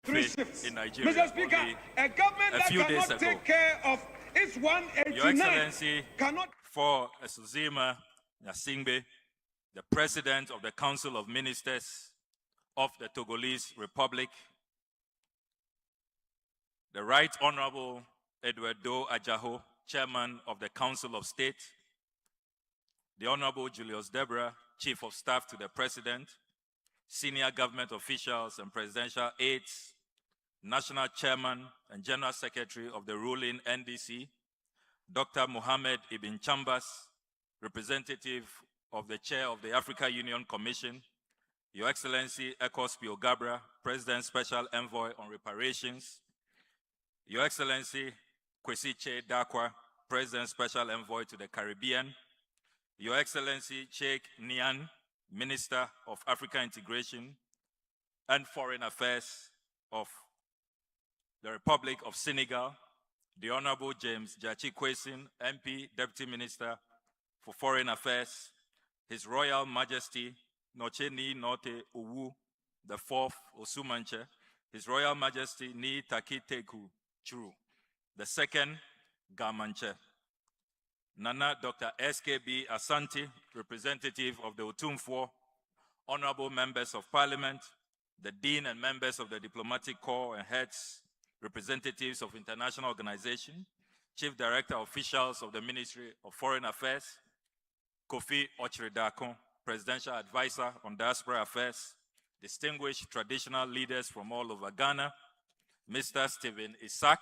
in Nigeria. Mr. Speaker, a government that cannot take care of its 189 Your Excellency, cannot. for Esuzima Nyasingbe, the President of the Council of Ministers of the Togolese Republic, the Right Honorable Eduardo Ajaho, Chairman of the Council of State, the Honorable Julius Debra, Chief of Staff to the President, senior government officials and presidential aides, National Chairman and General Secretary of the ruling NDC, Dr. Mohammed Ibn Chambas, representative of the Chair of the Africa Union Commission, Your Excellency Ekos Gabra, President Special Envoy on Reparations, Your Excellency Kwesi Che Dakwa, President Special Envoy to the Caribbean, Your Excellency Sheikh Nian, Minister of Africa Integration and Foreign Affairs of the Republic of Senegal, the Honorable James Jachi Kwesin, MP, Deputy Minister for Foreign Affairs, His Royal Majesty Noche Ni Note Uwu the Fourth Osumanche, His Royal Majesty Ni Takiteku Churu the Second Gamanche, Nana Dr. SKB Asante, representative of the Otumfuo, honorable members of Parliament, the Dean and members of the Diplomatic Corps and heads, representatives of international organizations, Chief Director officials of the Ministry of Foreign Affairs, Kofi Ochredakon, Presidential Advisor on Diaspora Affairs, distinguished traditional leaders from all over Ghana, Mr. Stephen Isaac,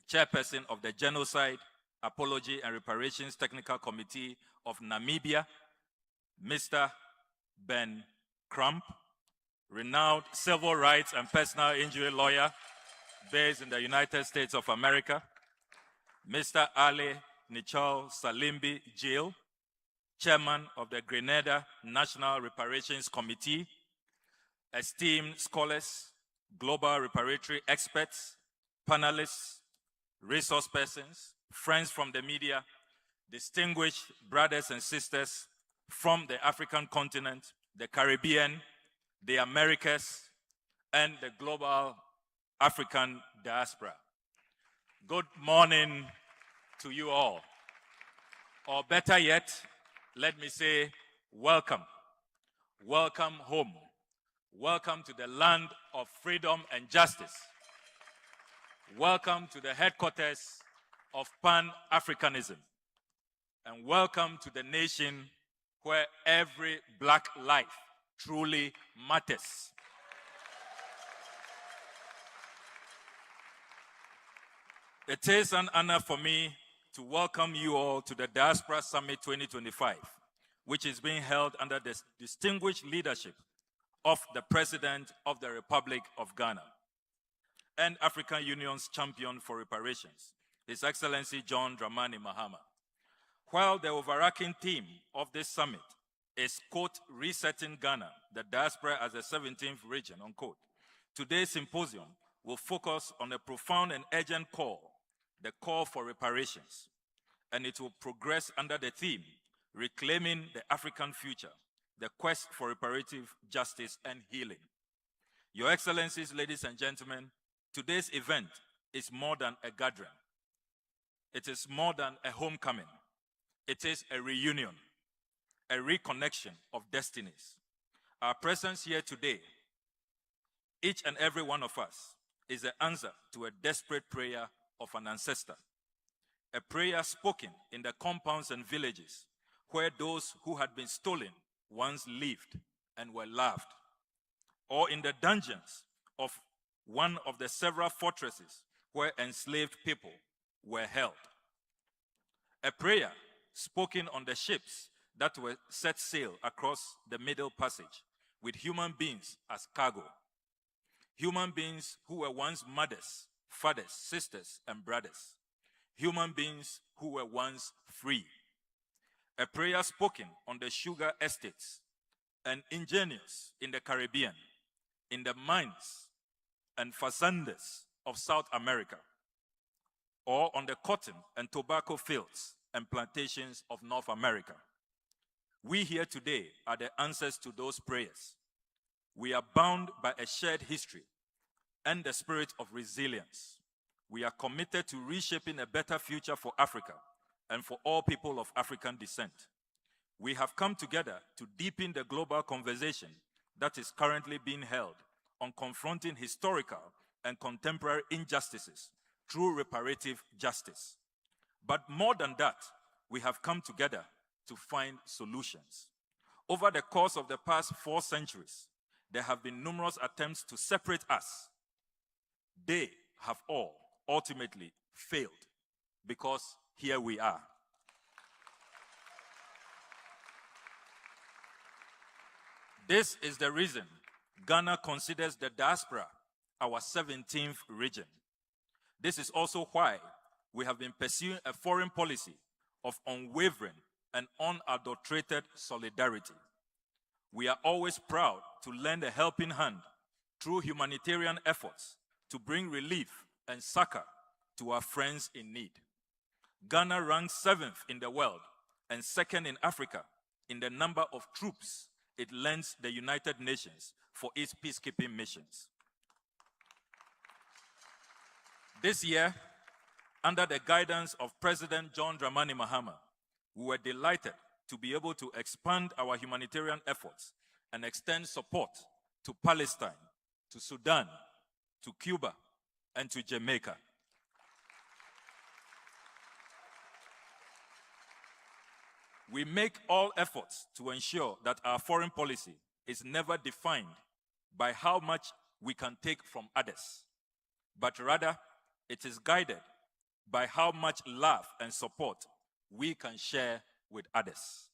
Chairperson of the Genocide, Apology and Reparations Technical Committee of Namibia, Mr. Ben Crump, renowned civil rights and personal injury lawyer based in the United States of America, Mr. Ali Nichol Salimbi Jill, Chairman of the Grenada National Reparations Committee, esteemed scholars, global reparatory experts, panelists, resource persons, friends from the media, distinguished brothers and sisters from the African continent, the Caribbean, the Americas, and the global African diaspora. Good morning to you all. Or better yet, let me say welcome. Welcome home. Welcome to the land of freedom and justice. Welcome to the headquarters of Pan-Africanism. And welcome to the nation where every black life truly matters. It is an honor for me to welcome you all to the Diaspora Summit 2025, which is being held under the distinguished leadership of the President of the Republic of Ghana and African Union's champion for reparations, His Excellency John Dramani Mahama. While the overarching theme of this summit is, quote, resetting Ghana, the diaspora as the 17th region, unquote, today's symposium will focus on a profound and urgent call, the call for reparations, and it will progress under the theme, reclaiming the African future, the quest for reparative justice and healing. Your Excellencies, ladies and gentlemen, today's event is more than a gathering. It is more than a homecoming. It is a reunion, a reconnection of destinies. Our presence here today, each and every one of us, is the answer to a desperate prayer of an ancestor. A prayer spoken in the compounds and villages where those who had been stolen once lived and were loved, or in the dungeons of one of the several fortresses where enslaved people were held. A prayer spoken on the ships that were set sail across the Middle Passage with human beings as cargo. Human beings who were once mothers, fathers, sisters, and brothers. Human beings who were once free. A prayer spoken on the sugar estates and ingenious in the Caribbean, in the mines and fazendas of South America, or on the cotton and tobacco fields and plantations of North America. We here today are the answers to those prayers. We are bound by a shared history and the spirit of resilience. We are committed to reshaping a better future for Africa and for all people of African descent. We have come together to deepen the global conversation that is currently being held on confronting historical and contemporary injustices through reparative justice. But more than that, we have come together to find solutions. Over the course of the past 4 centuries, there have been numerous attempts to separate us. They have all ultimately failed because here we are. This is the reason Ghana considers the diaspora our 17th region. This is also why we have been pursuing a foreign policy of unwavering and unadulterated solidarity. We are always proud to lend a helping hand through humanitarian efforts to bring relief and succor to our friends in need. Ghana ranks 7th in the world and 2nd in Africa in the number of troops it lends the United Nations for its peacekeeping missions. This year, under the guidance of President John Dramani Mahama, we were delighted to be able to expand our humanitarian efforts and extend support to Palestine, to Sudan, to Cuba, and to Jamaica. We make all efforts to ensure that our foreign policy is never defined by how much we can take from others, but rather it is guided by how much love and support we can share with others.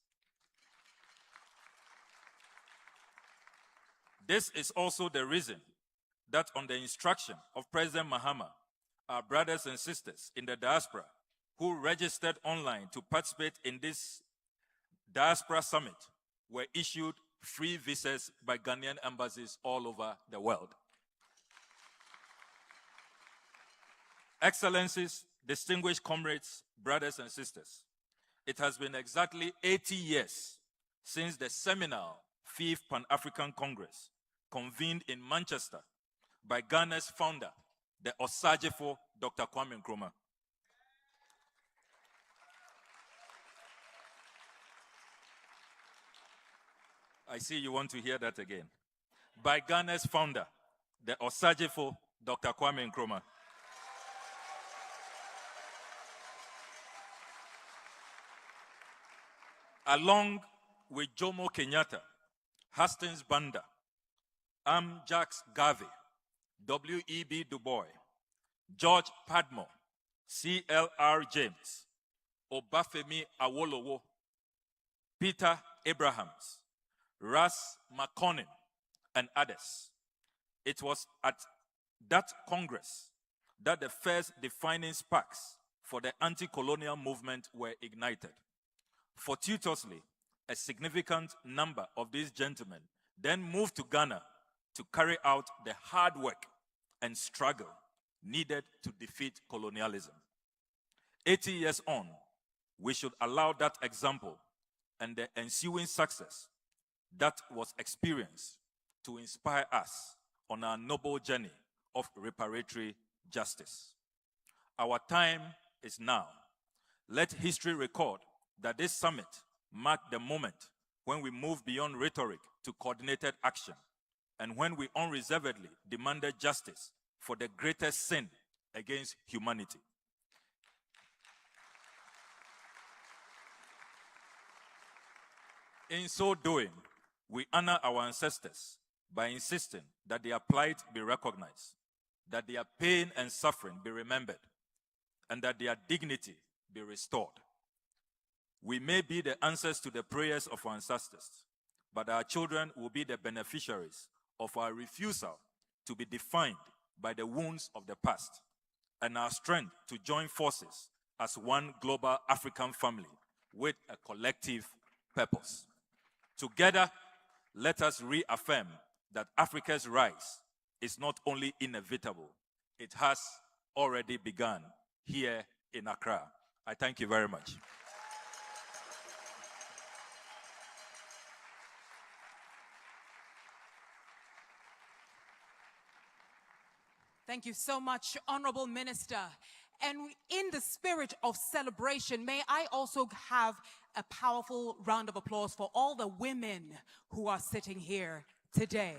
This is also the reason that on the instruction of President Mahama, our brothers and sisters in the diaspora who registered online to participate in this Diaspora Summit were issued free visas by Ghanaian embassies all over the world. Excellencies, distinguished comrades, brothers and sisters, it has been exactly 80 years since the seminal 5th Pan-African Congress convened in Manchester by Ghana's founder, the Osagefo Dr. Kwame Nkrumah. I see you want to hear that again. By Ghana's founder, the Osagefo Dr. Kwame Nkrumah. Along with Jomo Kenyatta, Hastings Banda, Jacques Garvey, W.E.B. Du Bois, George Padmore, C.L.R. James, Obafemi Awolowo, Peter Abrahams, Ras McConnell, and others. It was at that Congress that the first defining sparks for the anti-colonial movement were ignited. Fortuitously, a significant number of these gentlemen then moved to Ghana to carry out the hard work and struggle needed to defeat colonialism. 80 years on, we should allow that example and the ensuing success that was experienced to inspire us on our noble journey of reparatory justice. Our time is now. Let history record that this summit marked the moment when we moved beyond rhetoric to coordinated action, and when we unreservedly demanded justice for the greatest sin against humanity. In so doing, we honor our ancestors by insisting that their plight be recognized, that their pain and suffering be remembered, and that their dignity be restored. We may be the answers to the prayers of our ancestors, but our children will be the beneficiaries of our refusal to be defined by the wounds of the past, and our strength to join forces as one global African family with a collective purpose. Together, let us reaffirm that Africa's rise is not only inevitable, it has already begun here in Accra. I thank you very much. Thank you so much, Honorable Minister. And in the spirit of celebration, may I also have a powerful round of applause for all the women who are sitting here today.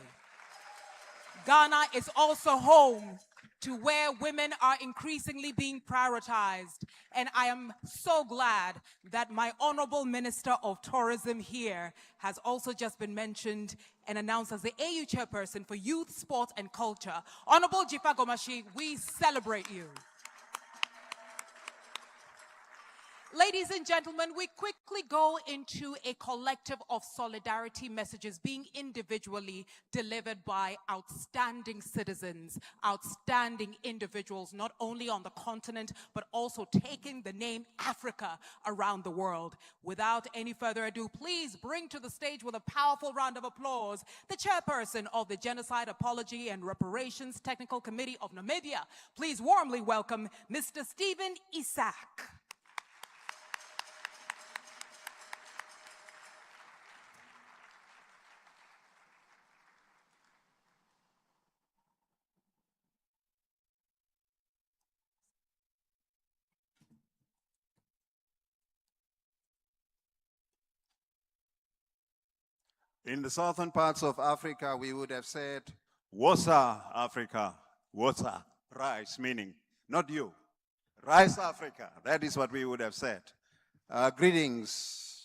Ghana is also home to where women are increasingly being prioritized. And I am so glad that my Honorable Minister of Tourism here has also just been mentioned and announced as the AU Chairperson for Youth, Sport and Culture. Honorable Jifa Gomashi, we celebrate you. Ladies and gentlemen, we quickly go into a collective of solidarity messages being individually delivered by outstanding citizens, outstanding individuals, not only on the continent, but also taking the name Africa around the world. Without any further ado, please bring to the stage with a powerful round of applause the chairperson of the Genocide Apology and Reparations Technical Committee of Namibia. Please warmly welcome Mr. Stephen Isaac. In the southern parts of Africa, we would have said, Wosa Africa, Wosa, rice, meaning, not you, rice Africa. That is what we would have said. Greetings.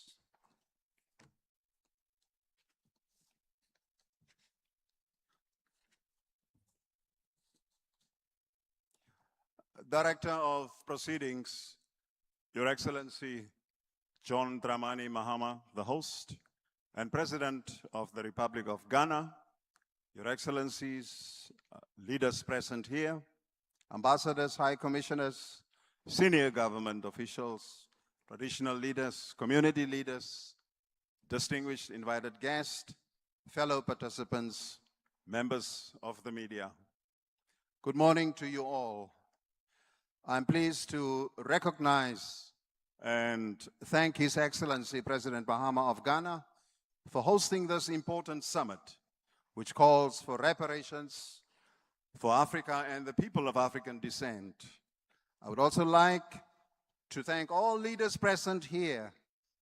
Director of Proceedings, Your Excellency John Dramani Mahama, the host, and President of the Republic of Ghana, Your Excellencies, leaders present here, ambassadors, high commissioners, senior government officials, traditional leaders, community leaders, distinguished invited guests, fellow participants, members of the media. Good morning to you all. I'm pleased to recognize and thank His Excellency President Mahama of Ghana for hosting this important summit, which calls for reparations for Africa and the people of African descent. I would also like to thank all leaders present here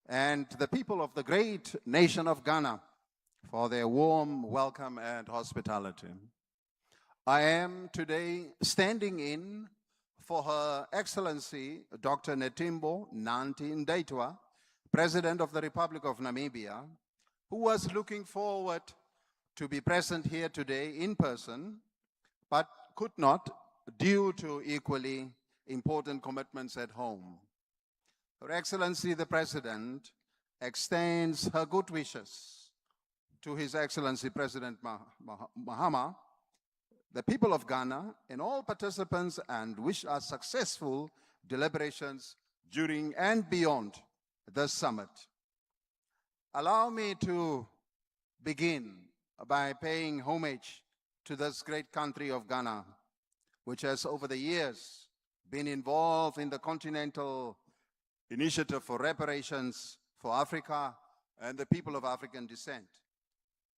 and the people of the great nation of Ghana for their warm welcome and hospitality. I am today standing in for Her Excellency Dr. Netimbo Nandi Ndaitwah, President of the Republic of Namibia, who was looking forward to be present here today in person, but could not due to equally important commitments at home. Her Excellency the President extends her good wishes to His Excellency President Mahama, the people of Ghana, and all participants, and wish us successful deliberations during and beyond this summit. Allow me to begin by paying homage to this great country of Ghana, which has over the years been involved in the continental initiative for reparations for Africa and the people of African descent.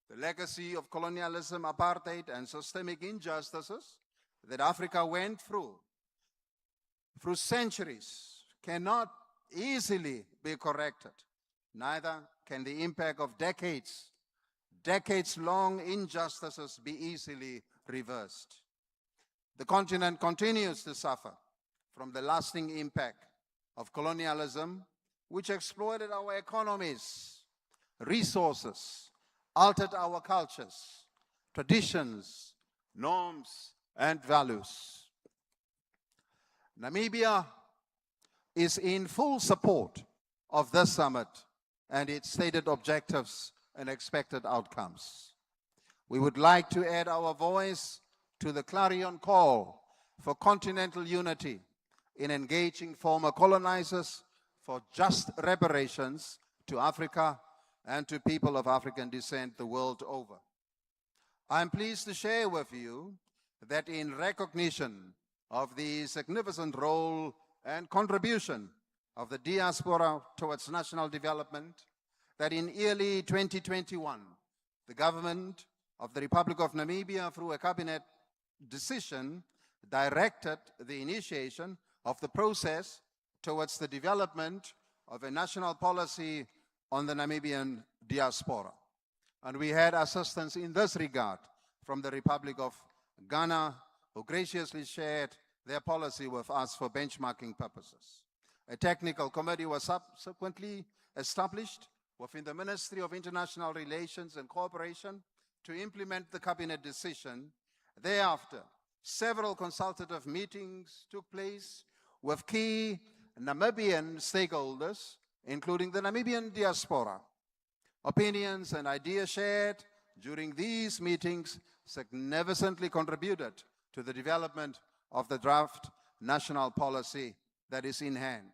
The legacy of colonialism, apartheid, and systemic injustices that Africa went through centuries cannot easily be corrected. Neither can the impact of decades-long injustices be easily reversed. The continent continues to suffer from the lasting impact of colonialism, which exploited our economies, resources, altered our cultures, traditions, norms, and values. Namibia is in full support of this summit and its stated objectives and expected outcomes. We would like to add our voice to the clarion call for continental unity in engaging former colonizers for just reparations to Africa and to people of African descent the world over. I'm pleased to share with you that in recognition of the significant role and contribution of the diaspora towards national development, that in early 2021, the government of the Republic of Namibia, through a cabinet decision, directed the initiation of the process towards the development of a national policy on the Namibian diaspora. And we had assistance in this regard from the Republic of Ghana, who graciously shared their policy with us for benchmarking purposes. A technical committee was subsequently established within the Ministry of International Relations and Cooperation to implement the cabinet decision. Thereafter, several consultative meetings took place with key Namibian stakeholders, including the Namibian diaspora. Opinions and ideas shared during these meetings significantly contributed to the development of the draft national policy that is in hand.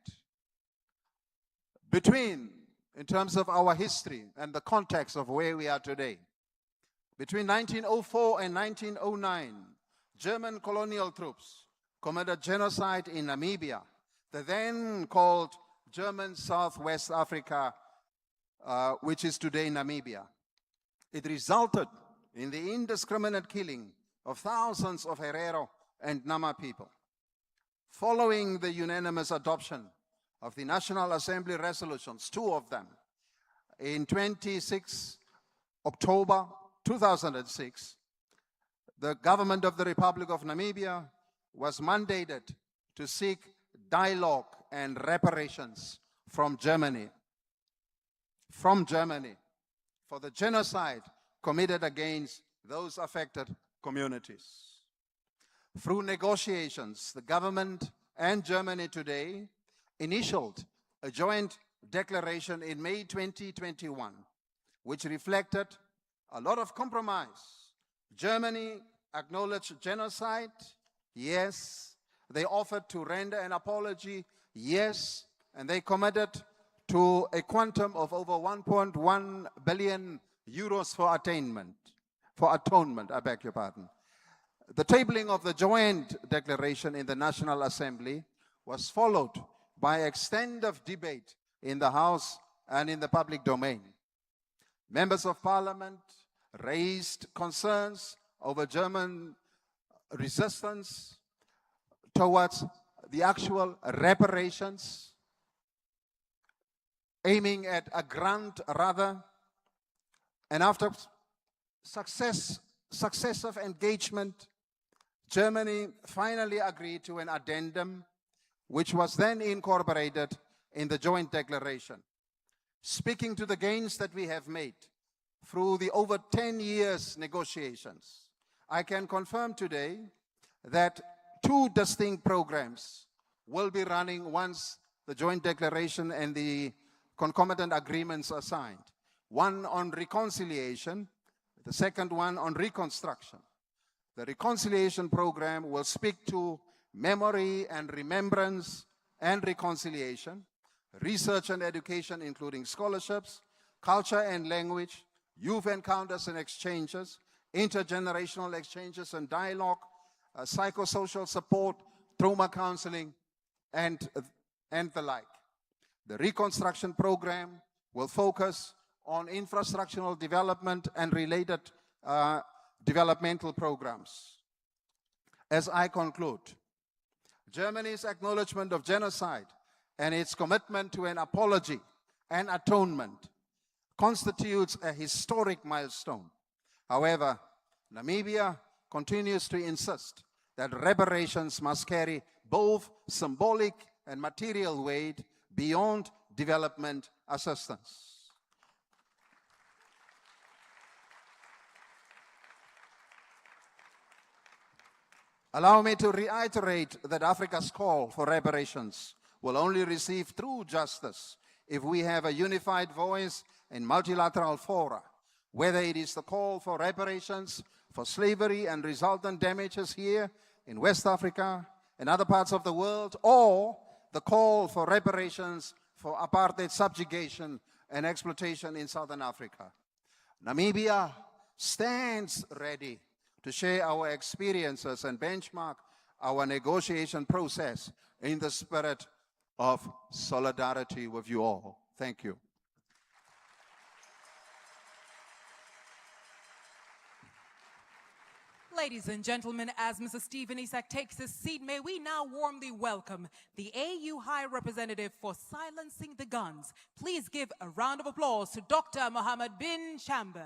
In terms of our history and the context of where we are today, between 1904 and 1909, German colonial troops committed genocide in Namibia, the then called German Southwest Africa, which is today Namibia. It resulted in the indiscriminate killing of thousands of Herero and Nama people. Following the unanimous adoption of the National Assembly resolutions, 2 of them, in 26 October 2006, the government of the Republic of Namibia was mandated to seek dialogue and reparations from Germany for the genocide committed against those affected communities. Through negotiations, the government and Germany today initialed a joint declaration in May 2021, which reflected a lot of compromise. Germany acknowledged genocide, yes. They offered to render an apology, yes. And they committed to a quantum of over 1.1 billion euros for atonement, I beg your pardon. The tabling of the joint declaration in the National Assembly was followed by extensive debate in the House and in the public domain. Members of Parliament raised concerns over German resistance towards the actual reparations, aiming at a grant rather, and after successive engagement, Germany finally agreed to an addendum which was then incorporated in the joint declaration. Speaking to the gains that we have made through the over 10 years negotiations, I can confirm today that 2 distinct programs will be running once the joint declaration and the concomitant agreements are signed. One on reconciliation, the second one on reconstruction. The reconciliation program will speak to memory and remembrance and reconciliation, research and education, including scholarships, culture and language, youth encounters and exchanges, intergenerational exchanges and dialogue, psychosocial support, trauma counseling, and the like. The reconstruction program will focus on infrastructural development and related developmental programs. As I conclude, Germany's acknowledgement of genocide and its commitment to an apology and atonement constitutes a historic milestone. However, Namibia continues to insist that reparations must carry both symbolic and material weight beyond development assistance. Allow me to reiterate that Africa's call for reparations will only receive true justice if we have a unified voice in multilateral fora, whether it is the call for reparations for slavery and resultant damages here in West Africa and other parts of the world, or the call for reparations for apartheid subjugation and exploitation in Southern Africa. Namibia stands ready to share our experiences and benchmark our negotiation process in the spirit of solidarity with you all. Thank you. Ladies and gentlemen, as Mr. Stephen Isak takes his seat, may we now warmly welcome the AU High Representative for Silencing the Guns. Please give a round of applause to Dr. Mohammed bin Chambers.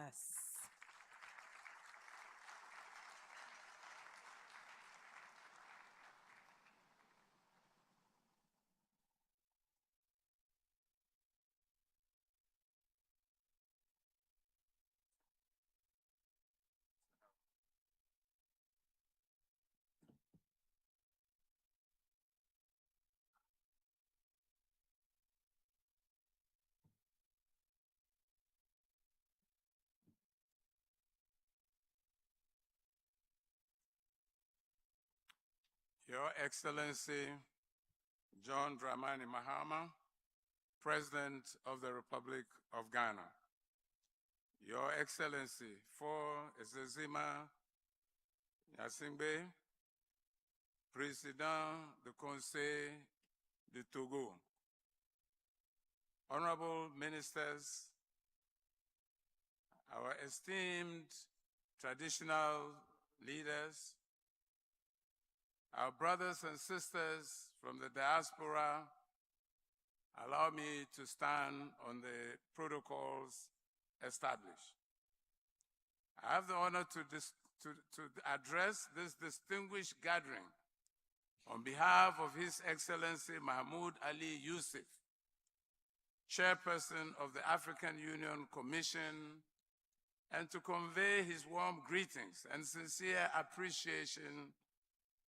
Your Excellency, John Dramani Mahama, President of the Republic of Ghana. Your Excellency, For Ezezima Yasingbe, Président du Conseil du Togo. Honorable Ministers, our esteemed traditional leaders, our brothers and sisters from the diaspora, allow me to stand on the protocols established. I have the honor to address this distinguished gathering on behalf of His Excellency Mahmoud Ali Yusuf, Chairperson of the African Union Commission, and to convey his warm greetings and sincere appreciation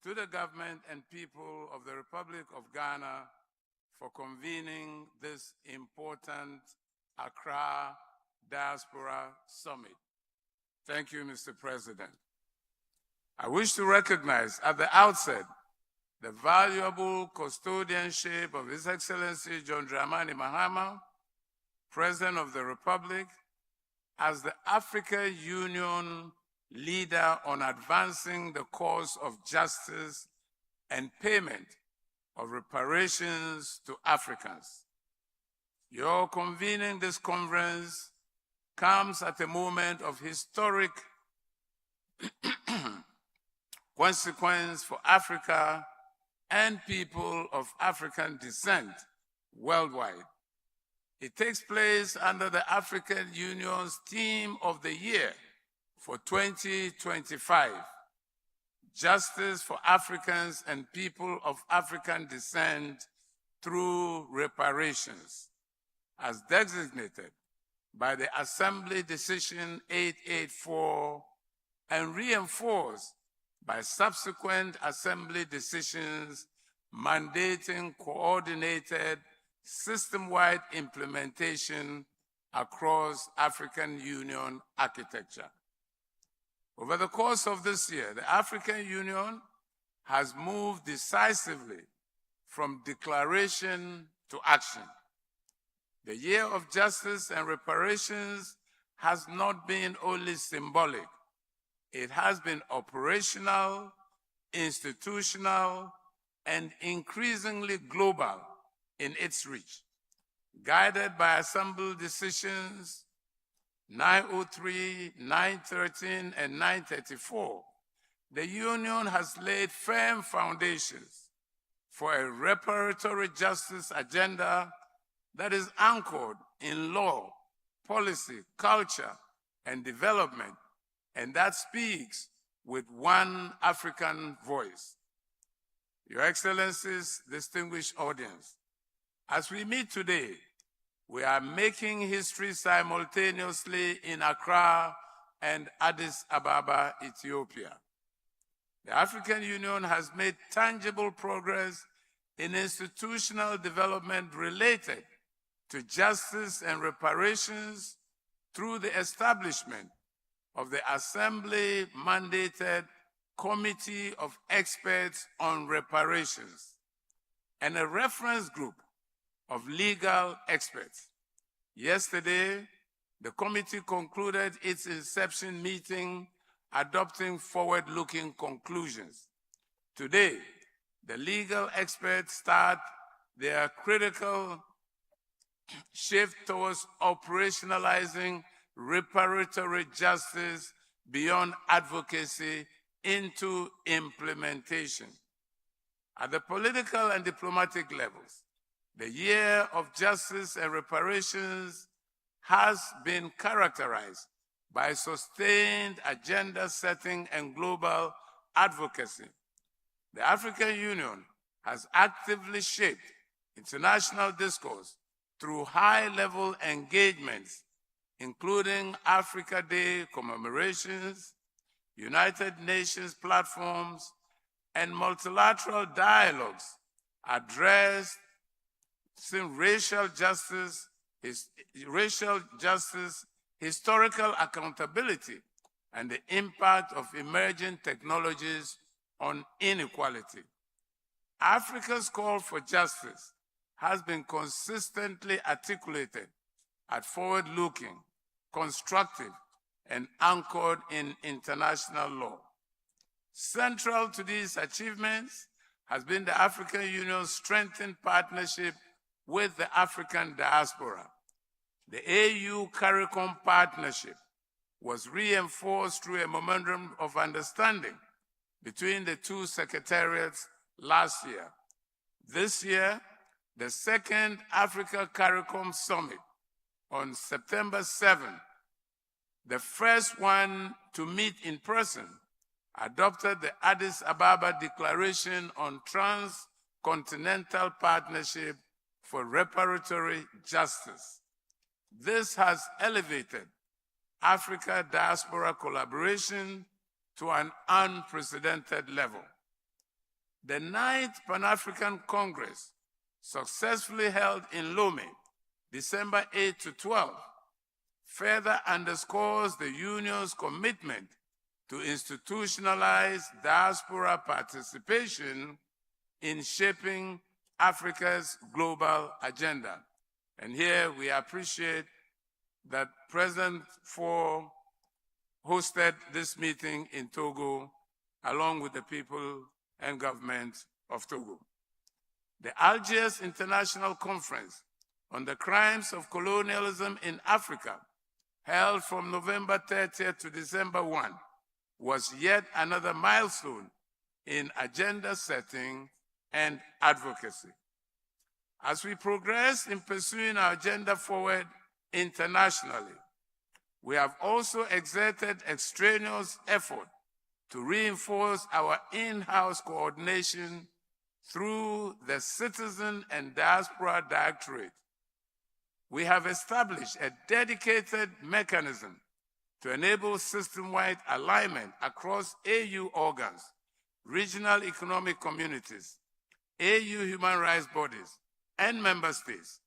to the government and people of the Republic of Ghana for convening this important Accra Diaspora Summit. Thank you, Mr. President. I wish to recognize at the outset the valuable custodianship of His Excellency John Dramani Mahama, President of the Republic, as the African Union leader on advancing the cause of justice and payment of reparations to Africans. Your convening this conference comes at a moment of historic consequence for Africa and people of African descent worldwide. It takes place under the African Union's Theme of the Year for 2025, Justice for Africans and People of African Descent through Reparations, as designated by the Assembly Decision 884 and reinforced by subsequent Assembly decisions mandating coordinated, system-wide implementation across African Union architecture. Over the course of this year, the African Union has moved decisively from declaration to action. The Year of Justice and Reparations has not been only symbolic. It has been operational, institutional, and increasingly global in its reach. Guided by Assembly decisions 903, 913, and 934, the Union has laid firm foundations for a reparatory justice agenda that is anchored in law, policy, culture, and development, and that speaks with one African voice. Your Excellencies, distinguished audience, as we meet today, we are making history simultaneously in Accra and Addis Ababa, Ethiopia. The African Union has made tangible progress in institutional development related to justice and reparations through the establishment of the Assembly-mandated Committee of Experts on Reparations and a reference group of legal experts. Yesterday, the committee concluded its inception meeting adopting forward-looking conclusions. Today, the legal experts start their critical shift towards operationalizing reparatory justice beyond advocacy into implementation. At the political and diplomatic levels, the year of justice and reparations has been characterized by sustained agenda setting and global advocacy. The African Union has actively shaped international discourse through high-level engagements, including Africa Day commemorations, United Nations platforms, and multilateral dialogues addressing racial justice, historical accountability, and the impact of emerging technologies on inequality. Africa's call for justice has been consistently articulated as forward-looking, constructive, and anchored in international law. Central to these achievements has been the African Union's strengthened partnership with the African diaspora. The AU CARICOM partnership was reinforced through a memorandum of understanding between the two secretariats last year. This year, the second Africa CARICOM Summit on September 7, the first one to meet in person, adopted the Addis Ababa Declaration on Transcontinental Partnership for Reparatory Justice. This has elevated Africa diaspora collaboration to an unprecedented level. The 9th Pan-African Congress, successfully held in Lomé, December 8 to 12, further underscores the Union's commitment to institutionalize diaspora participation in shaping Africa's global agenda. And here we appreciate that President Faure hosted this meeting in Togo along with the people and government of Togo. The Algiers International Conference on the Crimes of Colonialism in Africa, held from November 30th to December 1, was yet another milestone in agenda setting and advocacy. As we progress in pursuing our agenda forward internationally, we have also exerted extraneous effort to reinforce our in-house coordination through the Citizen and Diaspora Directorate. We have established a dedicated mechanism to enable system-wide alignment across AU organs, regional economic communities, AU human rights bodies, and member states,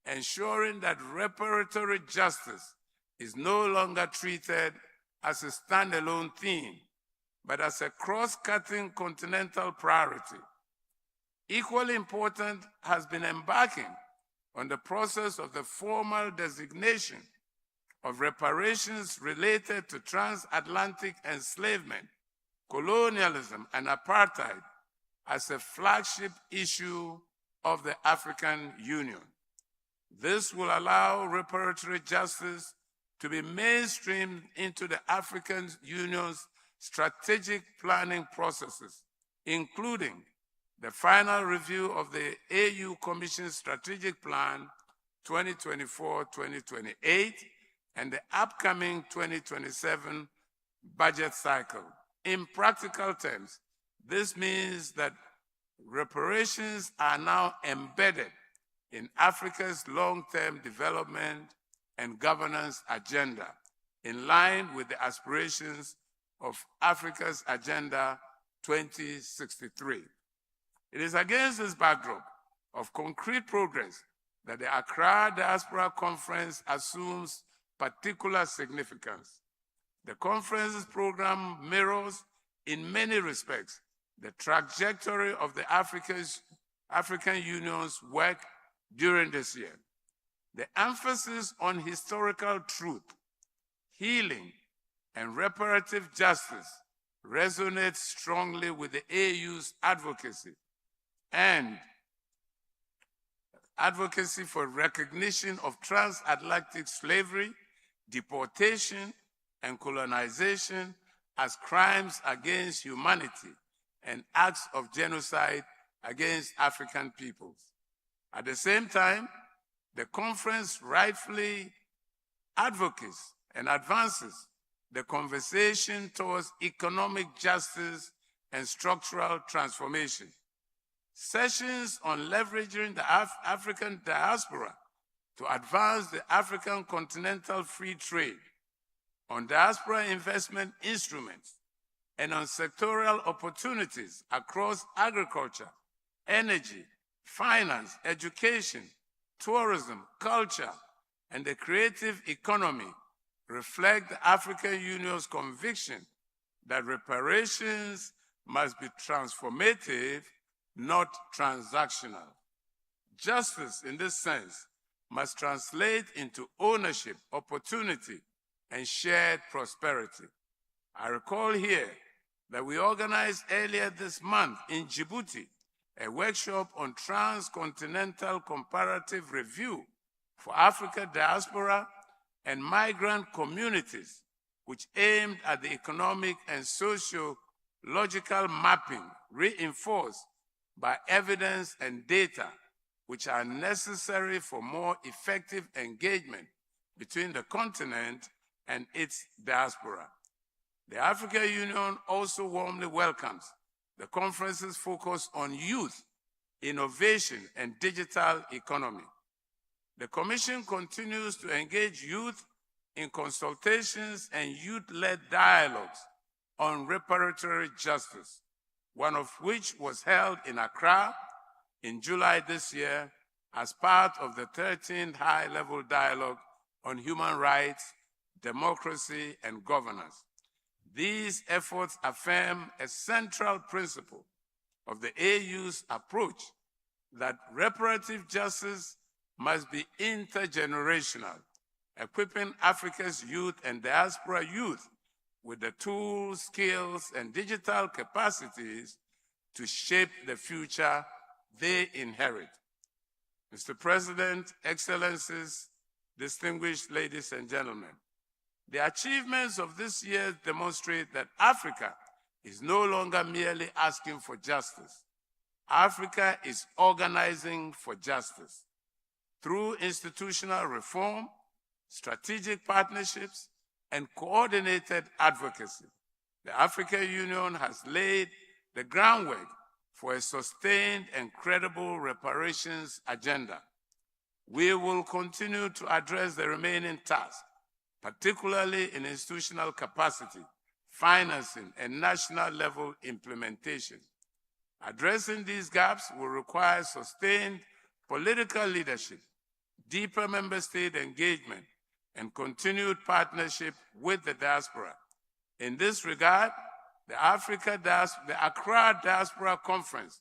ensuring that reparatory justice is no longer treated as a standalone theme, but as a cross-cutting continental priority. Equally important has been embarking on the process of the formal designation of reparations related to transatlantic enslavement, colonialism, and apartheid as a flagship issue of the African Union. This will allow reparatory justice to be mainstreamed into the African Union's strategic planning processes, including the final review of the AU Commission's Strategic Plan 2024-2028 and the upcoming 2027 budget cycle. In practical terms, this means that reparations are now embedded in Africa's long-term development and governance agenda, in line with the aspirations of Africa's Agenda 2063. It is against this backdrop of concrete progress that the Accra Diaspora Conference assumes particular significance. The conference's program mirrors, in many respects, the trajectory of the African Union's work during this year. The emphasis on historical truth, healing, and reparative justice resonates strongly with the AU's advocacy for recognition of transatlantic slavery, deportation, and colonization as crimes against humanity and acts of genocide against African peoples. At the same time, the conference rightfully advocates and advances the conversation towards economic justice and structural transformation. Sessions on leveraging the African diaspora to advance the African continental free trade, on diaspora investment instruments, and on sectoral opportunities across agriculture, energy, finance, education, tourism, culture, and the creative economy reflect the African Union's conviction that reparations must be transformative, not transactional. Justice, in this sense, must translate into ownership, opportunity, and shared prosperity. I recall here that we organized earlier this month in Djibouti a workshop on transcontinental comparative review for Africa diaspora and migrant communities, which aimed at the economic and socio-logical mapping reinforced by evidence and data, which are necessary for more effective engagement between the continent and its diaspora. The African Union also warmly welcomes the conference's focus on youth, innovation, and digital economy. The Commission continues to engage youth in consultations and youth-led dialogues on reparatory justice, one of which was held in Accra in July this year as part of the 13th High-Level Dialogue on Human Rights, Democracy, and Governance. These efforts affirm a central principle of the AU's approach that reparative justice must be intergenerational, equipping Africa's youth and diaspora youth with the tools, skills, and digital capacities to shape the future they inherit. Mr. President, Excellencies, distinguished ladies and gentlemen, the achievements of this year demonstrate that Africa is no longer merely asking for justice. Africa is organizing for justice. Through institutional reform, strategic partnerships, and coordinated advocacy, the African Union has laid the groundwork for a sustained and credible reparations agenda. We will continue to address the remaining tasks, particularly in institutional capacity, financing, and national level implementation. Addressing these gaps will require sustained political leadership, deeper member state engagement, and continued partnership with the diaspora. In this regard, the Accra Diaspora Conference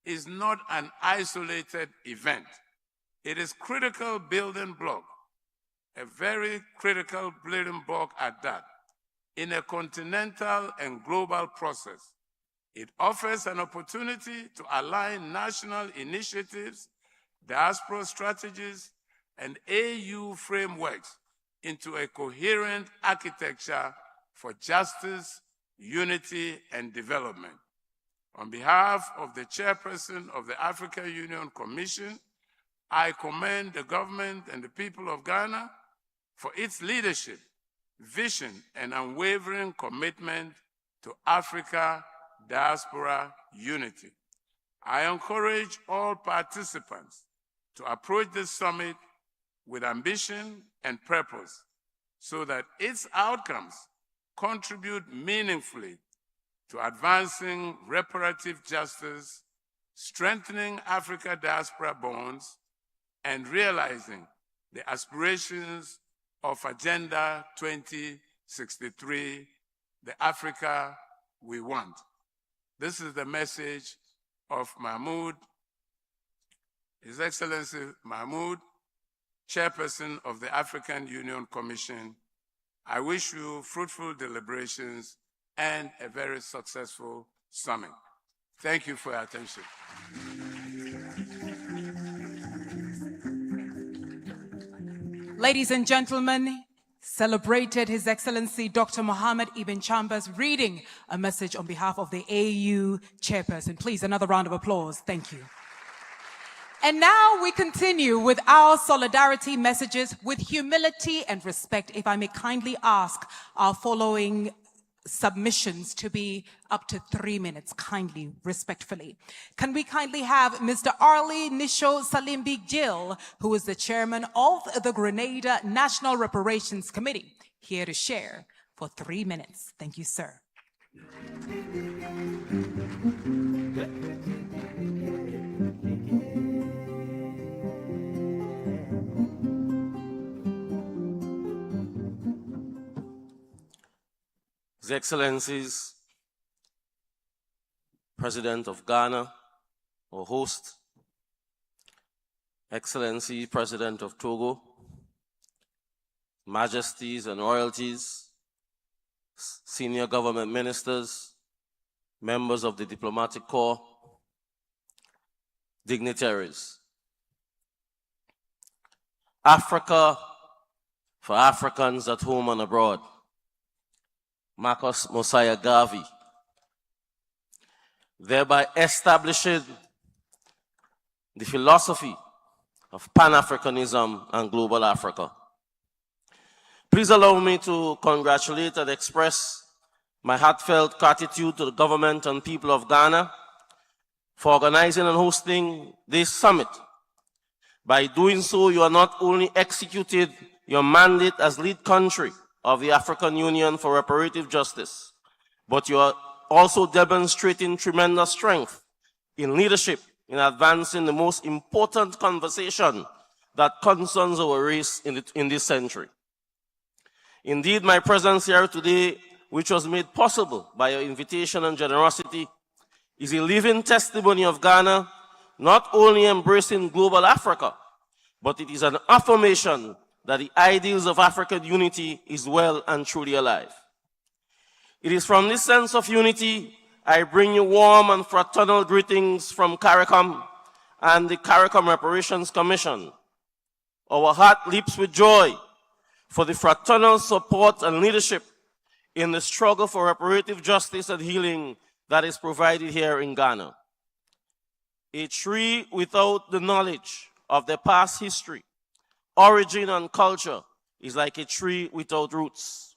is not an isolated event. It is critical building block, a very critical building block at that, in a continental and global process. It offers an opportunity to align national initiatives, diaspora strategies, and AU frameworks into a coherent architecture for justice, unity, and development. On behalf of the chairperson of the African Union Commission, I commend the government and the people of Ghana for its leadership, vision, and unwavering commitment to Africa diaspora unity. I encourage all participants to approach this summit with ambition and purpose so that its outcomes contribute meaningfully to advancing reparative justice, strengthening Africa diaspora bonds, and realizing the aspirations of Agenda 2063, the Africa we want. This is the message of Mahmoud, His Excellency Mahmoud, Chairperson of the African Union Commission. I wish you fruitful deliberations and a very successful summit. Thank you for your attention. Ladies and gentlemen, celebrated His Excellency Dr. Mohammed Ibn Chambers reading a message on behalf of the AU chairperson. Please, another round of applause. Thank you. And now we continue with our solidarity messages with humility and respect. If I may kindly ask our following submissions to be up to 3 minutes, kindly, respectfully. Can we kindly have Mr. Arlie Nisho Salimbi Gill, who is the chairman of the Grenada National Reparations Committee, here to share for 3 minutes. Thank you, sir. His Excellencies, President of Ghana, or host, Excellency, President of Togo, Majesties and Royalties, senior government ministers, members of the diplomatic corps, dignitaries. Africa for Africans at home and abroad. Marcus Mosiah Garvey, thereby establishing the philosophy of Pan-Africanism and global Africa. Please allow me to congratulate and express my heartfelt gratitude to the government and people of Ghana for organizing and hosting this summit. By doing so, you are not only executed your mandate as lead country of the African Union for Reparative Justice, but you are also demonstrating tremendous strength in leadership in advancing the most important conversation that concerns our race in this century. Indeed, my presence here today, which was made possible by your invitation and generosity, is a living testimony of Ghana not only embracing global Africa, but it is an affirmation that the ideals of African unity is well and truly alive. It is from this sense of unity I bring you warm and fraternal greetings from CARICOM and the CARICOM Reparations Commission. Our heart leaps with joy for the fraternal support and leadership in the struggle for reparative justice and healing that is provided here in Ghana. A tree without the knowledge of the past history, origin, and culture is like a tree without roots.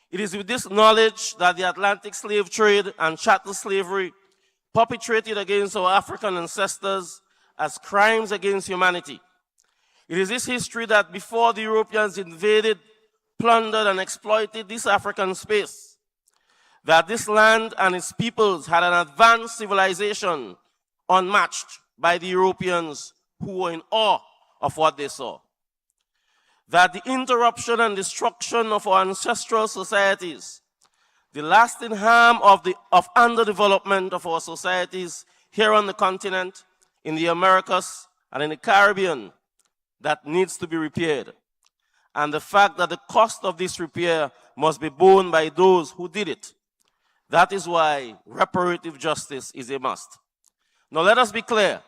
It is with this knowledge that the Atlantic slave trade and chattel slavery perpetrated against our African ancestors as crimes against humanity. It is this history that before the Europeans invaded, plundered, and exploited this African space, that this land and its peoples had an advanced civilization unmatched by the Europeans who were in awe of what they saw. That the interruption and destruction of our ancestral societies, the lasting harm of underdevelopment of our societies here on the continent, in the Americas, and in the Caribbean, that needs to be repaired. And the fact that the cost of this repair must be borne by those who did it. That is why reparative justice is a must. Now let us be clear.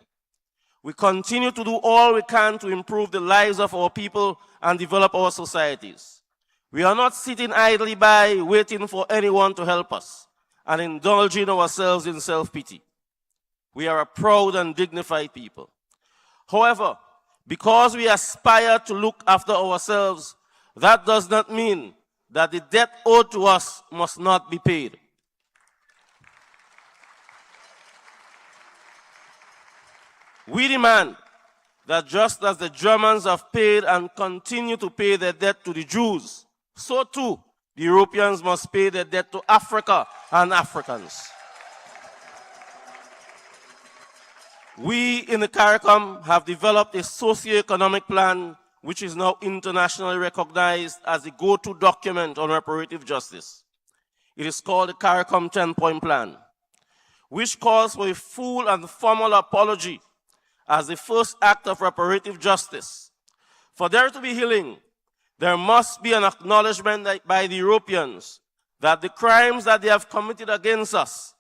We continue to do all we can to improve the lives of our people and develop our societies. We are not sitting idly by waiting for anyone to help us and indulging ourselves in self-pity. We are a proud and dignified people. However, because we aspire to look after ourselves, that does not mean that the debt owed to us must not be paid. We demand that just as the Germans have paid and continue to pay their debt to the Jews, so too the Europeans must pay their debt to Africa and Africans. We in the CARICOM have developed a socio-economic plan which is now internationally recognized as the go-to document on reparative justice. It is called the CARICOM 10-point plan, which calls for a full and formal apology as the first act of reparative justice. For there to be healing, there must be an acknowledgement by the Europeans that the crimes that they have committed against us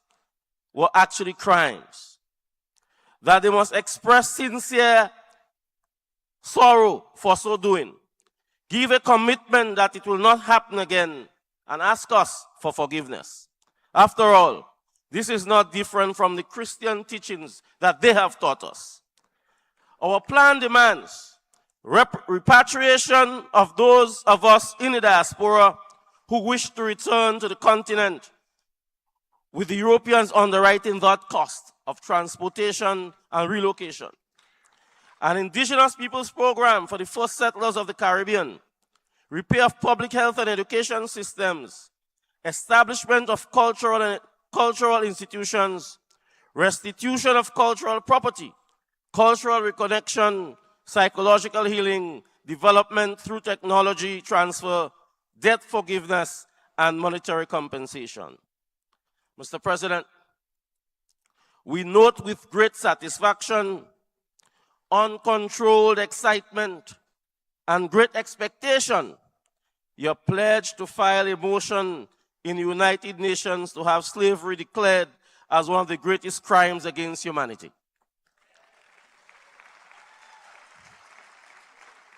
were actually crimes. That they must express sincere sorrow for so doing. give a commitment that it will not happen again, and ask us for forgiveness. After all, this is not different from the Christian teachings that they have taught us. Our plan demands repatriation of those of us in the diaspora who wish to return to the continent, with the Europeans underwriting that cost of transportation and relocation. An indigenous peoples program for the first settlers of the Caribbean, repair of public health and education systems, establishment of cultural institutions, restitution of cultural property, cultural reconnection, psychological healing, development through technology transfer, debt forgiveness, and monetary compensation. Mr. President, we note with great satisfaction, uncontrolled excitement, and great expectation your pledge to file a motion in the United Nations to have slavery declared as one of the greatest crimes against humanity.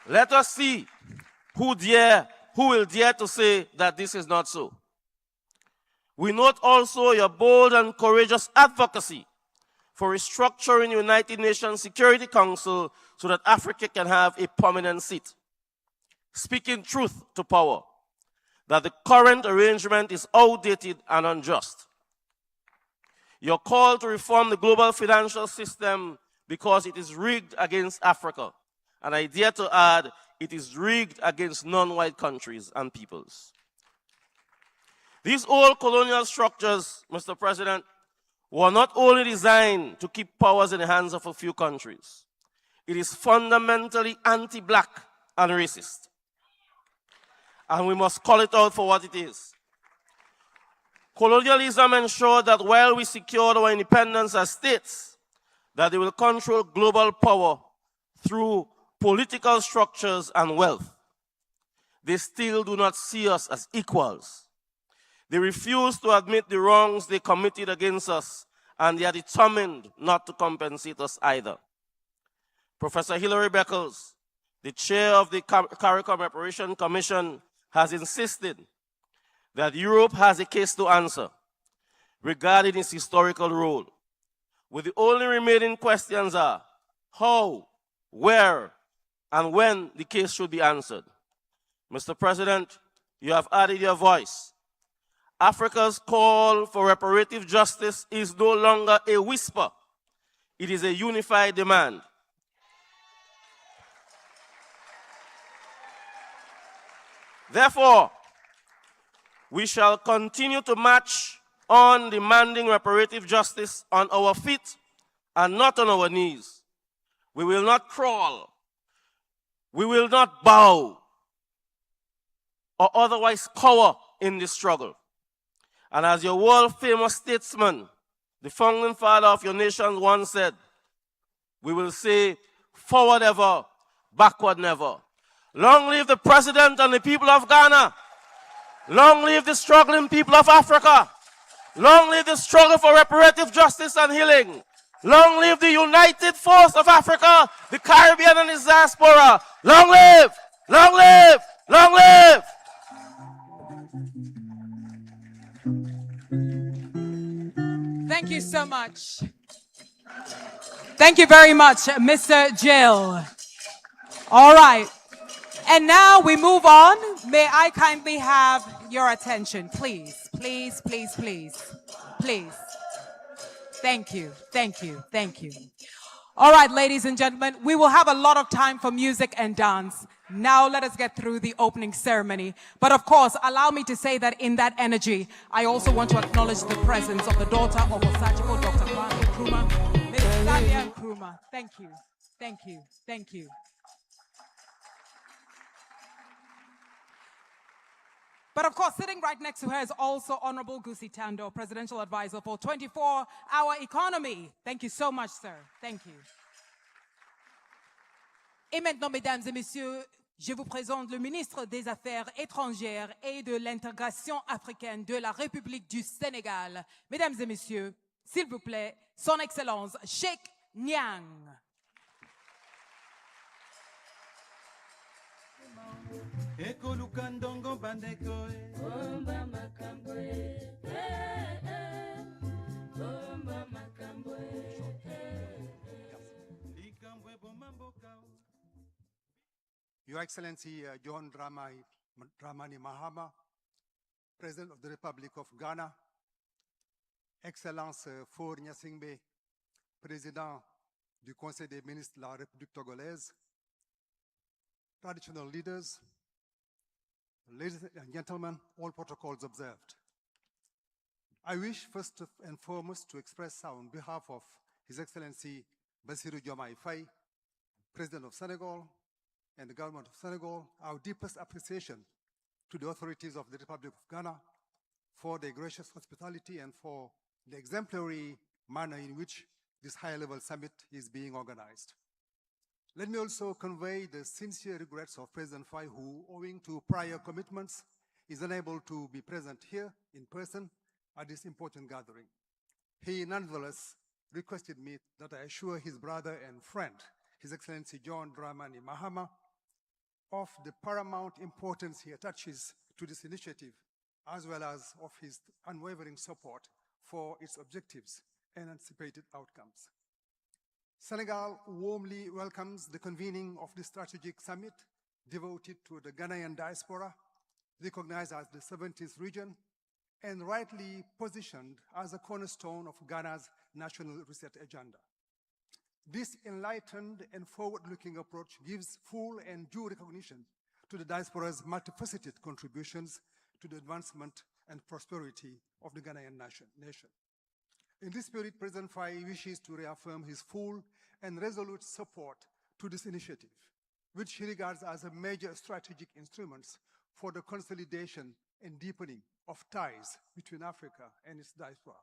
Let us see who will dare to say that this is not so. We note also your bold and courageous advocacy for restructuring the United Nations Security Council so that Africa can have a permanent seat. Speaking truth to power, that the current arrangement is outdated and unjust. Your call to reform the global financial system because it is rigged against Africa. And I dare to add, it is rigged against non-white countries and peoples. These old colonial structures, Mr. President, were not only designed to keep powers in the hands of a few countries. It is fundamentally anti-black and racist. And we must call it out for what it is. Colonialism ensured that while we secured our independence as states, that they will control global power through political structures and wealth. They still do not see us as equals. They refuse to admit the wrongs they committed against us, and they are determined not to compensate us either. Professor Hilary Beckles, the chair of the CARICOM Reparation Commission, has insisted that Europe has a case to answer regarding its historical role, with the only remaining questions are how, where, and when the case should be answered. Mr. President, you have added your voice. Africa's call for reparative justice is no longer a whisper. It is a unified demand. Therefore, we shall continue to march on demanding reparative justice on our feet and not on our knees. We will not crawl. We will not bow or otherwise cower in this struggle. And as your world-famous statesman, the founding father of your nation once said, we will say, forward ever, backward never. Long live the president and the people of Ghana. Long live the struggling people of Africa. Long live the struggle for reparative justice and healing. Long live the united force of Africa, the Caribbean and the diaspora. Long live! Long live! Long live! Thank you so much. Thank you very much, Mr. Jill. All right. And now we move on. May I kindly have your attention, please, please, please, please, please. Thank you, thank you, thank you. All right, ladies and gentlemen, we will have a lot of time for music and dance. Now let us get through the opening ceremony. But of course, allow me to say that in that energy, I also want to acknowledge the presence of the daughter of Osachiko, Dr. Kwame Nkrumah, Ms. Samia Nkrumah. Thank you, thank you, thank you. But of course, sitting right next to her is also Honorable Gusi Tando, Presidential Advisor for 24-Hour Economy. Thank you so much, sir. Thank you. Et maintenant, mesdames et messieurs, je vous présente le ministre des Affaires étrangères et de l'intégration africaine de la République du Sénégal. Mesdames et messieurs, s'il vous plaît, Son Excellence Cheikh Niang. Your Excellency John Dramani Mahama, President of the Republic of Ghana, Excellence Faure Gnassingbé, Président du Conseil des ministres de la République togolaise, traditional leaders, ladies and gentlemen, all protocols observed. I wish first and foremost to express on behalf of His Excellency Bassirou Diomaye Faye, President of Senegal, and the government of Senegal, our deepest appreciation to the authorities of the Republic of Ghana for their gracious hospitality and for the exemplary manner in which this high-level summit is being organized. Let me also convey the sincere regrets of President Faye, who, owing to prior commitments, is unable to be present here in person at this important gathering. He nonetheless requested me that I assure his brother and friend, His Excellency John Dramani Mahama, of the paramount importance he attaches to this initiative, as well as of his unwavering support for its objectives and anticipated outcomes. Senegal warmly welcomes the convening of this strategic summit devoted to the Ghanaian diaspora, recognized as the 70th region, and rightly positioned as a cornerstone of Ghana's national reset agenda. This enlightened and forward-looking approach gives full and due recognition to the diaspora's multifaceted contributions to the advancement and prosperity of the Ghanaian nation. In this spirit, President Faye wishes to reaffirm his full and resolute support to this initiative, which he regards as a major strategic instrument for the consolidation and deepening of ties between Africa and its diaspora.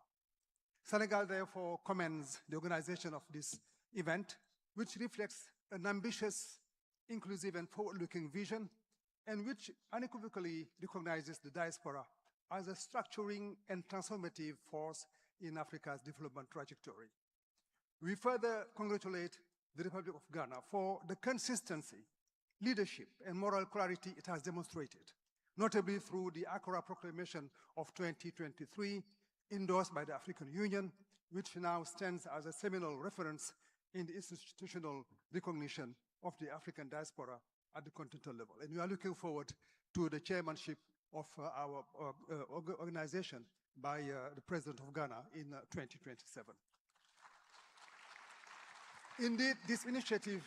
Senegal therefore commends the organization of this event, which reflects an ambitious, inclusive, and forward-looking vision, and which unequivocally recognizes the diaspora as a structuring and transformative force in Africa's development trajectory. We further congratulate the Republic of Ghana for the consistency, leadership, and moral clarity it has demonstrated, notably through the Accra Proclamation of 2023, endorsed by the African Union, which now stands as a seminal reference in the institutional recognition of the African diaspora at the continental level. And we are looking forward to the chairmanship of our organization by the President of Ghana in 2027. Indeed, this initiative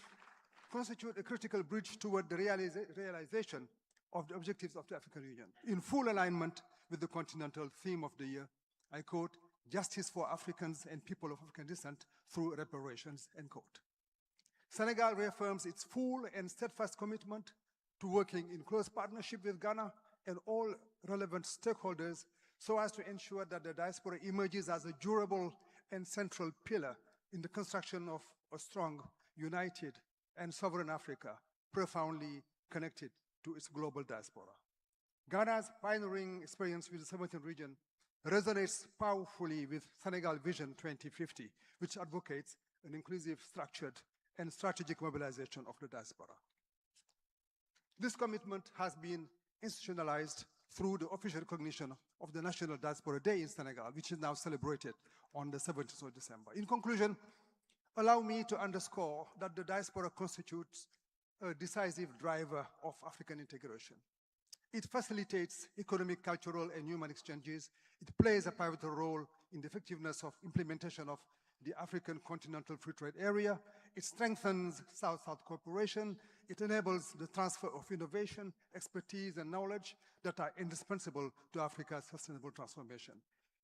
constitutes a critical bridge toward the realization of the objectives of the African Union, in full alignment with the continental theme of the year. I quote, "Justice for Africans and people of African descent through reparations," end quote. Senegal reaffirms its full and steadfast commitment to working in close partnership with Ghana and all relevant stakeholders so as to ensure that the diaspora emerges as a durable and central pillar in the construction of a strong, united, and sovereign Africa, profoundly connected to its global diaspora. Ghana's pioneering experience with the 17th region resonates powerfully with Senegal Vision 2050, which advocates an inclusive, structured, and strategic mobilization of the diaspora. This commitment has been institutionalized through the official recognition of the National Diaspora Day in Senegal, which is now celebrated on the 17th of December. In conclusion, allow me to underscore that the diaspora constitutes a decisive driver of African integration. It facilitates economic, cultural, and human exchanges. It plays a pivotal role in the effectiveness of implementation of the African Continental Free Trade Area. It strengthens South-South cooperation. It enables the transfer of innovation, expertise, and knowledge that are indispensable to Africa's sustainable transformation.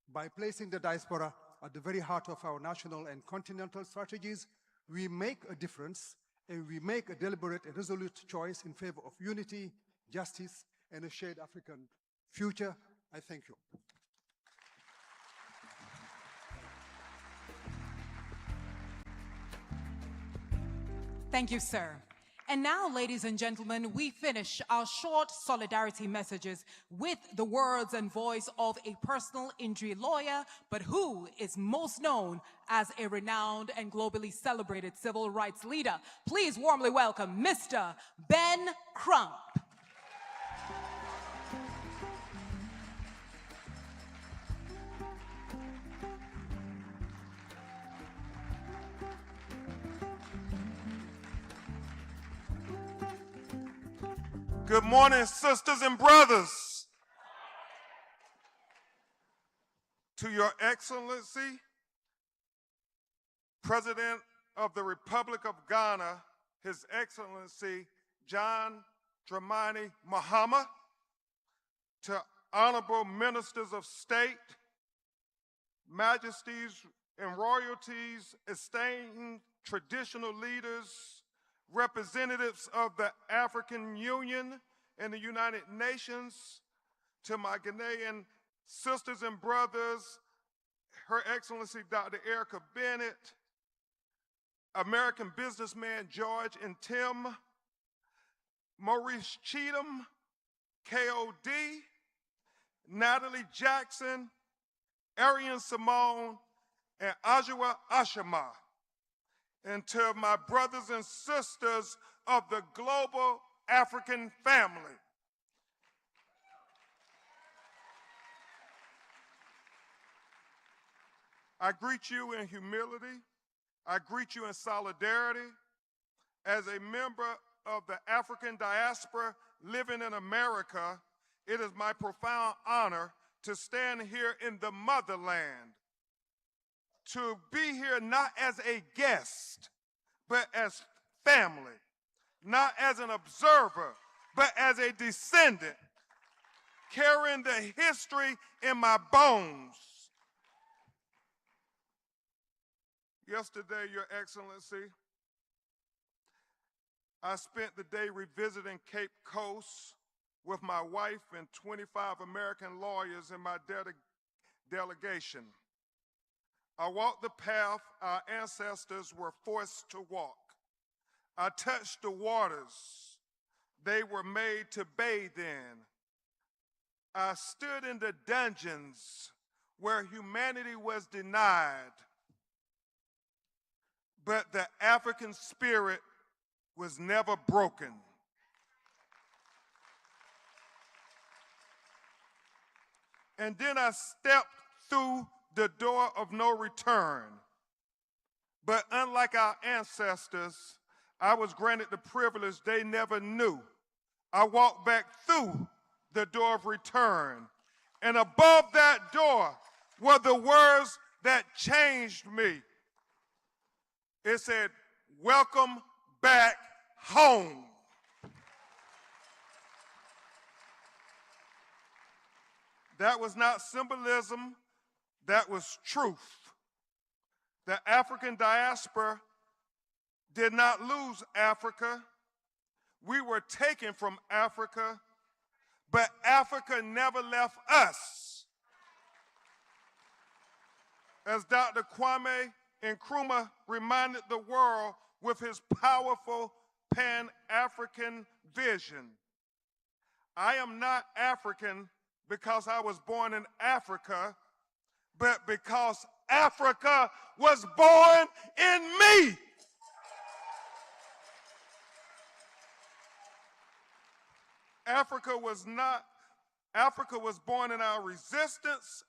By placing the diaspora at the very heart of our national and continental strategies, we make a difference, and we make a deliberate and resolute choice in favor of unity, justice, and a shared African future. I thank you. Thank you, sir. And now, ladies and gentlemen, we finish our short solidarity messages with the words and voice of a personal injury lawyer, but who is most known as a renowned and globally celebrated civil rights leader. Please warmly welcome Mr. Ben Crump. Good morning, sisters and brothers. To Your Excellency, President of the Republic of Ghana, His Excellency John Dramani Mahama, to honorable ministers of state, majesties and royalties, esteemed traditional leaders, representatives of the African Union and the United Nations, to my Ghanaian sisters and brothers, Her Excellency Dr. Erica Bennett, American businessman George and Tim, Maurice Cheatham, KOD, Natalie Jackson, Arian Simone, and Ajua Ashama, and to my brothers and sisters of the global African family. I greet you in humility. I greet you in solidarity. As a member of the African diaspora living in America, it is my profound honor to stand here in the motherland, to be here not as a guest, but as family, not as an observer, but as a descendant, carrying the history in my bones. Yesterday, Your Excellency, I spent the day revisiting Cape Coast with my wife and 25 American lawyers in my delegation. I walked the path our ancestors were forced to walk. I touched the waters they were made to bathe in. I stood in the dungeons where humanity was denied, but the African spirit was never broken. And then I stepped through the door of no return. But unlike our ancestors, I was granted the privilege they never knew. I walked back through the door of return. And above that door were the words that changed me. It said, "Welcome back home." That was not symbolism, that was truth. The African diaspora did not lose Africa. We were taken from Africa, but Africa never left us. As Dr. Kwame Nkrumah reminded the world with his powerful Pan-African vision, I am not African because I was born in Africa, but because Africa was born in me. Africa was born in our resistance.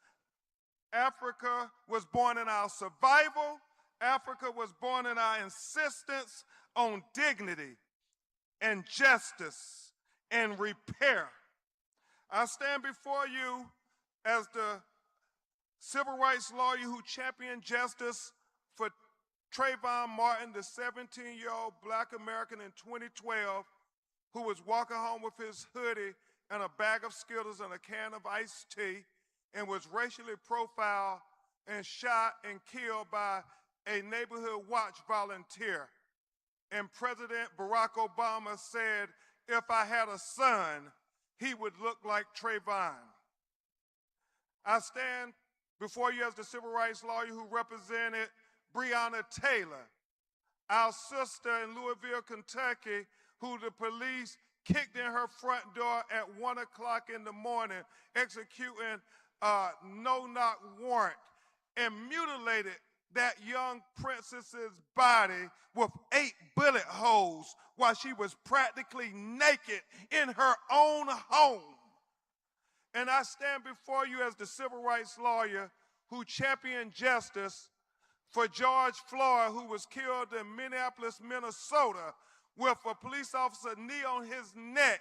Africa was born in our survival. Africa was born in our insistence on dignity and justice and repair. I stand before you as the civil rights lawyer who championed justice for Trayvon Martin, the 17-year-old Black American in 2012, who was walking home with his hoodie and a bag of Skittles and a can of iced tea, and was racially profiled and shot and killed by a neighborhood watch volunteer. And President Barack Obama said, if I had a son, he would look like Trayvon. I stand before you as the civil rights lawyer who represented Breonna Taylor, our sister in Louisville, Kentucky, who the police kicked in her front door at 1 o'clock in the morning, executing a no-knock warrant, and mutilated that young princess's body with 8 bullet holes while she was practically naked in her own home. And I stand before you as the civil rights lawyer who championed justice for George Floyd, who was killed in Minneapolis, Minnesota, with a police officer knee on his neck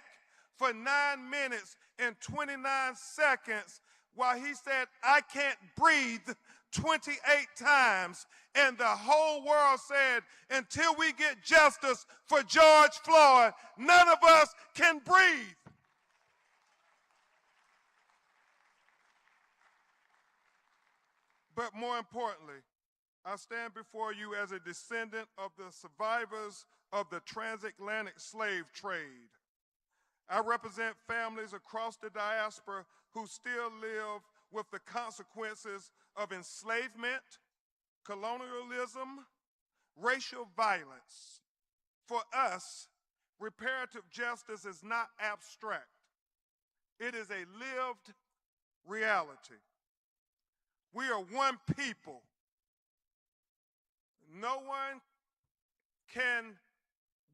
for 9 minutes and 29 seconds while he said, "I can't breathe," 28 times. And the whole world said, until we get justice for George Floyd, none of us can breathe. But more importantly, I stand before you as a descendant of the survivors of the transatlantic slave trade. I represent families across the diaspora who still live with the consequences of enslavement, colonialism, racial violence. For us, reparative justice is not abstract. It is a lived reality. We are one people. No one can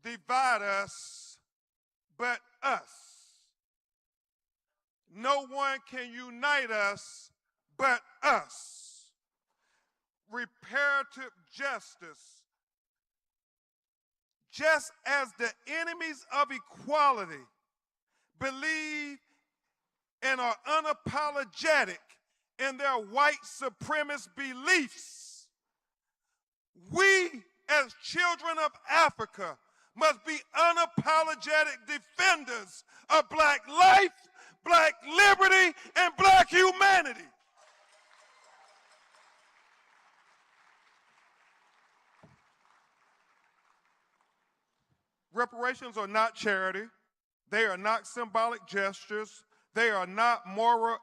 divide us but us. No one can unite us but us. Reparative justice. Just as the enemies of equality believe and are unapologetic in their white supremacist beliefs, we as children of Africa must be unapologetic defenders of black life, black liberty, and black humanity. Reparations are not charity. They are not symbolic gestures. They are not moral.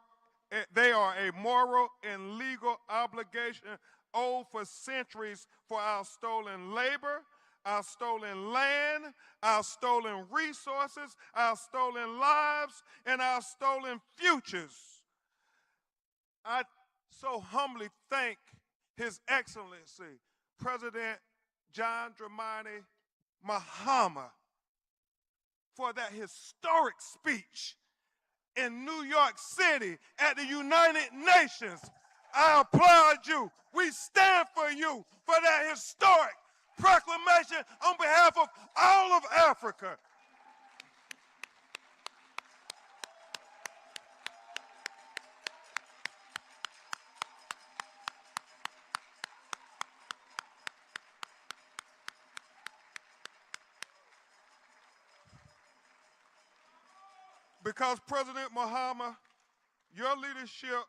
They are a moral and legal obligation owed for centuries for our stolen labor, our stolen land, our stolen resources, our stolen lives, and our stolen futures. I so humbly thank His Excellency, President John Dramani Mahama, for that historic speech in New York City at the United Nations. I applaud you. We stand for you for that historic proclamation on behalf of all of Africa. Because President Mahama, your leadership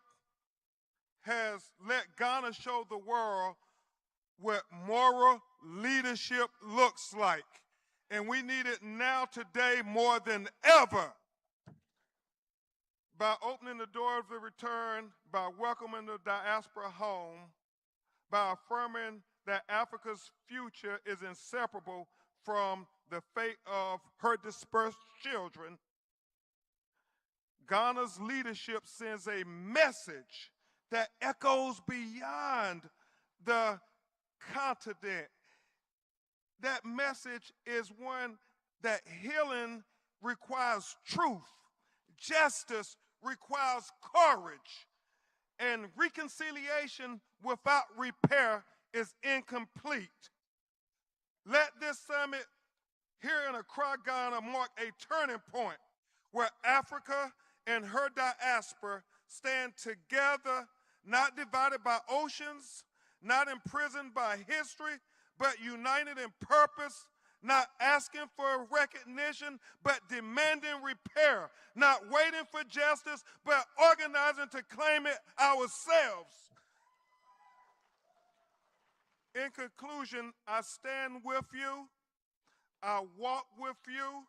has let Ghana show the world what moral leadership looks like. And we need it now today more than ever. By opening the door of the return, by welcoming the diaspora home, by affirming that Africa's future is inseparable from the fate of her dispersed children, Ghana's leadership sends a message that echoes beyond the continent. That message is one that healing requires truth, justice requires courage, and reconciliation without repair is incomplete. Let this summit here in Accra, Ghana mark a turning point where Africa and her diaspora stand together, not divided by oceans, not imprisoned by history, but united in purpose, not asking for recognition, but demanding repair, not waiting for justice, but organizing to claim it ourselves. In conclusion, I stand with you, I walk with you,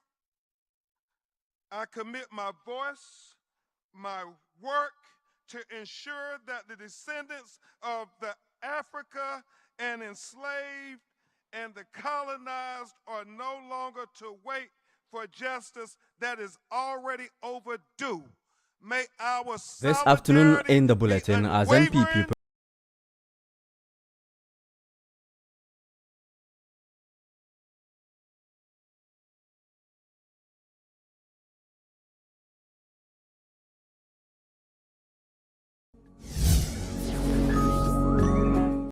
I commit my voice, my work to ensure that the descendants of the Africa and enslaved and the colonized are no longer to wait for justice that is already overdue. May our This afternoon in the solidarity be bulletin, as NPP unwavering